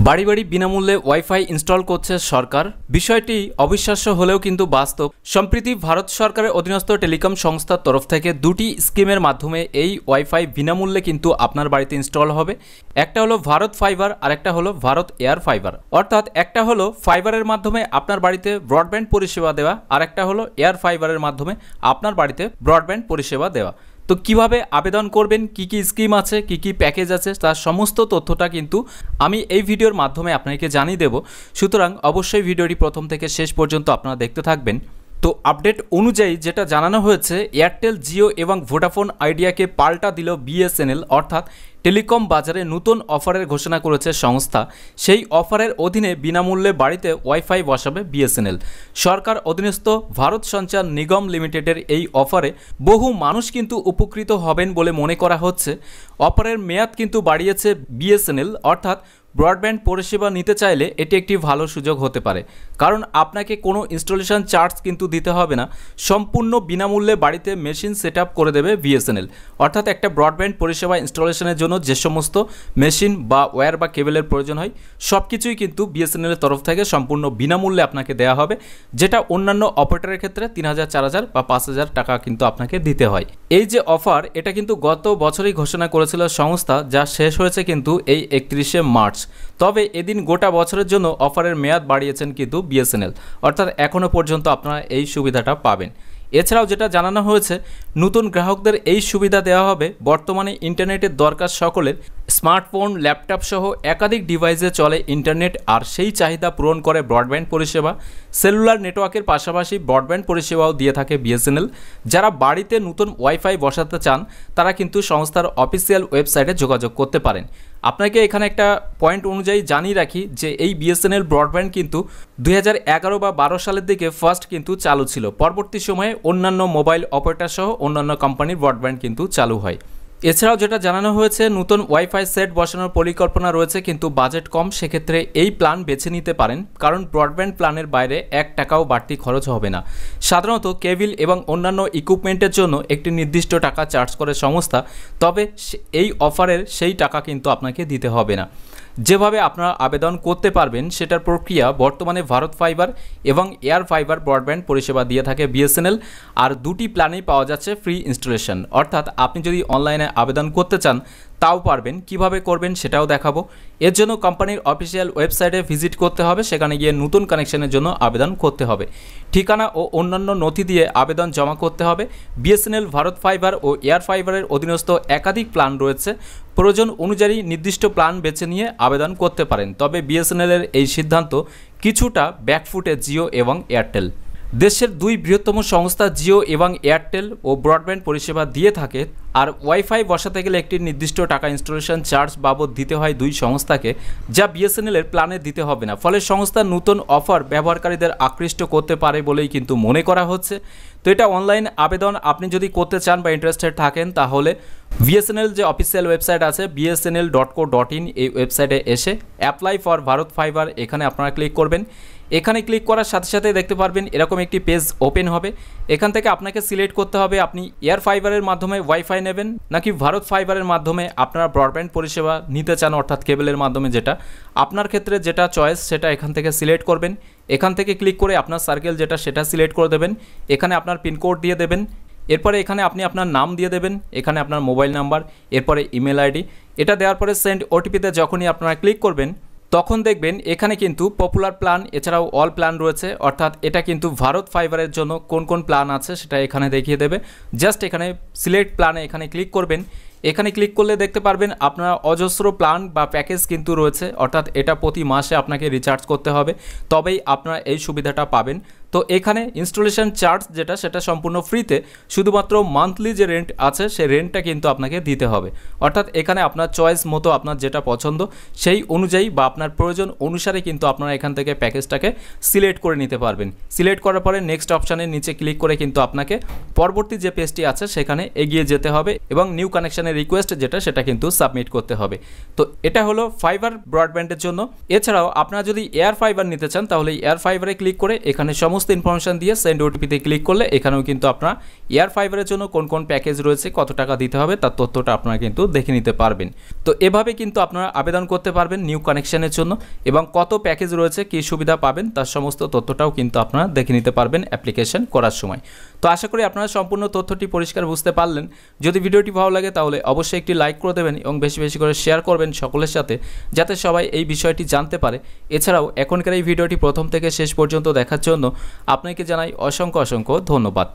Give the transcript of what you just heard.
বাড়ি বাড়ি বিনামূল্যে ওয়াইফাই ইনস্টল করছে সরকার। বিষয়টি অবিশ্বাস্য হলেও কিন্তু বাস্তব। সম্প্রতি ভারত সরকারের অধীনস্থ টেলিকম সংস্থার তরফ থেকে দুটি স্কিমের মাধ্যমে এই ওয়াইফাই বিনামূল্যে কিন্তু আপনার বাড়িতে ইনস্টল হবে। একটা হলো ভারত ফাইবার আর একটা হলো ভারত এয়ার ফাইবার। অর্থাৎ একটা হলো ফাইবারের মাধ্যমে আপনার বাড়িতে ব্রডব্যান্ড পরিষেবা দেওয়া, আর একটা হলো এয়ার ফাইবারের মাধ্যমে আপনার বাড়িতে ব্রডব্যান্ড পরিষেবা দেওয়া। তো কিভাবে আবেদন করবেন, কি কি স্কিম আছে, কি কি প্যাকেজ আছে, তার সমস্ত তথ্যটা কিন্তু আমি এই ভিডিওর মাধ্যমে আপনাকে জানিয়ে দেব। সুতরাং অবশ্যই ভিডিওটি প্রথম থেকে শেষ পর্যন্ত আপনারা দেখতে থাকবেন। তো আপডেট অনুযায়ী যেটা জানানো হয়েছে, এয়ারটেল, জিও এবং ভোডাফোন আইডিয়াকে পাল্টা দিল বিএসএনএল। অর্থাৎ টেলিকম বাজারে নতুন অফারের ঘোষণা করেছে সংস্থা। সেই অফারের অধীনে বিনামূল্যে বাড়িতে ওয়াইফাই বসাবে বিএসএনএল। সরকার অধীনস্থ ভারত সঞ্চার নিগম লিমিটেডের এই অফারে বহু মানুষ কিন্তু উপকৃত হবেন বলে মনে করা হচ্ছে। অফারের মেয়াদ কিন্তু বাড়িয়েছে বিএসএনএল। অর্থাৎ ব্রডব্যান্ড পরিষেবা নিতে চাইলে এটি একটি ভালো সুযোগ হতে পারে, কারণ আপনাকে কোনো ইনস্টলেশন চার্জ কিন্তু দিতে হবে না। সম্পূর্ণ বিনামূল্যে বাড়িতে মেশিন সেট আপ করে দেবে বিএসএনএল। অর্থাৎ একটা ব্রডব্যান্ড পরিষেবা ইনস্টলেশনের জন্য যে সমস্ত মেশিন বা ওয়্যার বা কেবলের প্রয়োজন হয় সব কিছুই কিন্তু বিএসএনএলের তরফ থেকে সম্পূর্ণ বিনামূল্যে আপনাকে দেওয়া হবে, যেটা অন্যান্য অপারেটরের ক্ষেত্রে ৩,০০০, ৪,০০০ বা ৫,০০০ টাকা কিন্তু আপনাকে দিতে হয়। এই যে অফার, এটা কিন্তু গত বছরই ঘোষণা করেছিল সংস্থা, যা শেষ হয়েছে কিন্তু এই ৩১শে মার্চ। তবে এদিন গোটা বছরের জন্য অফারের মেয়াদ বাড়িয়েছেন কিন্তু বিএসএনএল। অর্থাৎ এখনও পর্যন্ত আপনারা এই সুবিধাটা পাবেন। এছাড়াও যেটা জানানো হয়েছে, নতুন গ্রাহকদের এই সুবিধা দেওয়া হবে বর্তমানে ইন্টারনেটের দরকার সকলের। স্মার্টফোন, ল্যাপটপ সহ একাধিক ডিভাইসে চলে ইন্টারনেট, আর সেই চাহিদা পূরণ করে ব্রডব্যান্ড পরিষেবা। সেলুলার নেটওয়ার্কের পাশাপাশি ব্রডব্যান্ড পরিষেবাও দিয়ে থাকে বিএসএনএল। যারা বাড়িতে নতুন ওয়াইফাই বসাতে চান তারা কিন্তু সংস্থার অফিসিয়াল ওয়েবসাইটে যোগাযোগ করতে পারেন। আপনাকে এখানে একটা পয়েন্ট অনুযায়ী জানিয়ে রাখি যে এই বিএসএনএল ব্রডব্যান্ড কিন্তু 2011 বা 12 সালের দিকে ফার্স্ট কিন্তু চালু ছিল। পরবর্তী সময়ে অন্যান্য মোবাইল অপারেটর সহ অন্যান্য কোম্পানির ব্রডব্যান্ড কিন্তু চালু হয়। এছাড়াও যেটা জানানো হয়েছে, নতুন ওয়াইফাই সেট বসানোর পরিকল্পনা রয়েছে, কিন্তু বাজেট কম। সেক্ষেত্রে এই প্ল্যান বেছে নিতে পারেন, কারণ ব্রডব্যান্ড প্ল্যানের বাইরে 1 টাকাও বাড়তি খরচ হবে না। সাধারণত কেবল এবং অন্যান্য ইকুইপমেন্টের জন্য একটি নির্দিষ্ট টাকা চার্জ করে সংস্থা, তবে এই অফারের সেই টাকা কিন্তু আপনাকে দিতে হবে না। যেভাবে আপনারা আবেদন করতে পারবেন সেটার প্রক্রিয়া, বর্তমানে ভারত ফাইবার এবং এয়ার ফাইবার ব্রডব্যান্ড পরিষেবা দিয়ে থাকে বিএসএনএল, আর দুটি প্ল্যানেই পাওয়া যাচ্ছে ফ্রি ইনস্টলেশন। অর্থাৎ আপনি যদি অনলাইনে আবেদন করতে চান তাও পারবেন। কিভাবে করবেন সেটাও দেখাবো। এর জন্য কোম্পানির অফিসিয়াল ওয়েবসাইটে ভিজিট করতে হবে, সেখানে গিয়ে নতুন কানেকশনের জন্য আবেদন করতে হবে। ঠিকানা ও অন্যান্য নথি দিয়ে আবেদন জমা করতে হবে। বিএসএনএল, ভারত ফাইবার ও এয়ার ফাইবারের অধীনস্থ একাধিক প্ল্যান রয়েছে। প্রয়োজন অনুযায়ী নির্দিষ্ট প্ল্যান বেছে নিয়ে আবেদন করতে পারেন। তবে বিএসএনএলের এই সিদ্ধান্ত কিছুটা ব্যাকফুটে জিও এবং এয়ারটেল। দেশের দুই বৃহত্তম সংস্থা জিও এবং এয়ারটেল ও ব্রডব্যান্ড পরিষেবা দিয়ে থাকে, আর ওয়াইফাই বসাতে গেলে একটি নির্দিষ্ট টাকা ইনস্টলেশন চার্জ বাবদ দিতে হয় দুই সংস্থাকে, যা বিএসএনএলের প্ল্যানে দিতে হবে না। ফলে সংস্থার নতুন অফার ব্যবহারকারীদের আকৃষ্ট করতে পারে বলেই কিন্তু মনে করা হচ্ছে। তো এটা অনলাইন আবেদন আপনি যদি করতে চান বা ইন্টারেস্টেড থাকেন, তাহলে বিএসএনএল যে অফিসিয়াল ওয়েবসাইট আছে bsnl.co.in, এই ওয়েবসাইটে এসে অ্যাপ্লাই ফর ভারত ফাইবার এখানে আপনারা ক্লিক করবেন। এখানে ক্লিক করার সাথে সাথে দেখতে পারবেন এরকম একটি পেজ ওপেন হবে। এখান থেকে আপনাকে সিলেক্ট করতে হবে আপনি এয়ার ফাইবারের মাধ্যমে ওয়াইফাই নেবেন নাকি ভারত ফাইবারের মাধ্যমে আপনারা ব্রডব্যান্ড পরিষেবা নিতে চান, অর্থাৎ কেবলের মাধ্যমে। যেটা আপনার ক্ষেত্রে যেটা চয়েস সেটা এখান থেকে সিলেক্ট করবেন। এখান থেকে ক্লিক করে আপনার সার্কেল যেটা সেটা সিলেক্ট করে দেবেন। এখানে আপনার পিনকোড দিয়ে দেবেন। এরপরে এখানে আপনি আপনার নাম দিয়ে দেবেন, এখানে আপনার মোবাইল নাম্বার, এরপরে ইমেল আইডি। এটা দেওয়ার পরে সেন্ড ওটিপিতে যখনই আপনারা ক্লিক করবেন তখন দেখবেন এখানে কিন্তু পপুলার প্ল্যান এছাড়াও অল প্ল্যান রয়েছে। অর্থাৎ এটা কিন্তু ভারত ফাইবারের জন্য কোন কোন প্ল্যান আছে সেটা এখানে দেখিয়ে দেবে। জাস্ট এখানে সিলেক্ট প্ল্যানে এখানে ক্লিক করবেন। এখানে ক্লিক করলে দেখতে পারবেন আপনার অজস্র প্ল্যান বা প্যাকেজ কিন্তু রয়েছে। অর্থাৎ এটা প্রতি মাসে আপনাকে রিচার্জ করতে হবে, তবেই আপনারা এই সুবিধাটা পাবেন। তো এখানে ইনস্টলেশন চার্জ যেটা সেটা সম্পূর্ণ ফ্রিতে, শুধুমাত্র মান্থলি যে রেন্ট আছে সেই রেন্টটা কিন্তু আপনাকে দিতে হবে। অর্থাৎ এখানে আপনার চয়েস মতো আপনার যেটা পছন্দ সেই অনুযায়ী বা আপনার প্রয়োজন অনুসারে কিন্তু আপনারা এখান থেকে প্যাকেজটাকে সিলেক্ট করে নিতে পারবেন। সিলেক্ট করার পরে নেক্সট অপশানের নিচে ক্লিক করে কিন্তু আপনাকে পরবর্তী যে পেজটি আছে সেখানে এগিয়ে যেতে হবে এবং নিউ কানেকশনের রিকোয়েস্ট যেটা সেটা কিন্তু সাবমিট করতে হবে। তো এটা হলো ফাইবার ব্রডব্যান্ডের জন্য। এছাড়াও আপনারা যদি এয়ার ফাইবার নিতে চান তাহলে এয়ার ফাইবারে ক্লিক করে এখানে সমস্ত সমস্ত ইনফরমেশন দিয়ে সেন্ড ওটিপিতে ক্লিক করলে এখানেও কিন্তু আপনারা এয়ার ফাইবারের জন্য কোন কোন প্যাকেজ রয়েছে, কত টাকা দিতে হবে তার তথ্যটা আপনারা কিন্তু দেখে নিতে পারবেন। তো এভাবে কিন্তু আপনারা আবেদন করতে পারবেন নিউ কানেকশনের জন্য, এবং কত প্যাকেজ রয়েছে, কী সুবিধা পাবেন তার সমস্ত তথ্যটাও কিন্তু আপনারা দেখে নিতে পারবেন অ্যাপ্লিকেশন করার সময়। তো আশা করি আপনারা সম্পূর্ণ তথ্যটি পরিষ্কার বুঝতে পারলেন। যদি ভিডিওটি ভালো লাগে তাহলে অবশ্যই একটি লাইক করে দেবেন এবং বেশি বেশি করে শেয়ার করবেন সকলের সাথে, যাতে সবাই এই বিষয়টি জানতে পারে। এছাড়াও এখনকার এই ভিডিওটি প্রথম থেকে শেষ পর্যন্ত দেখার জন্য আপনাকে জানাই অসংখ্য অসংখ্য ধন্যবাদ।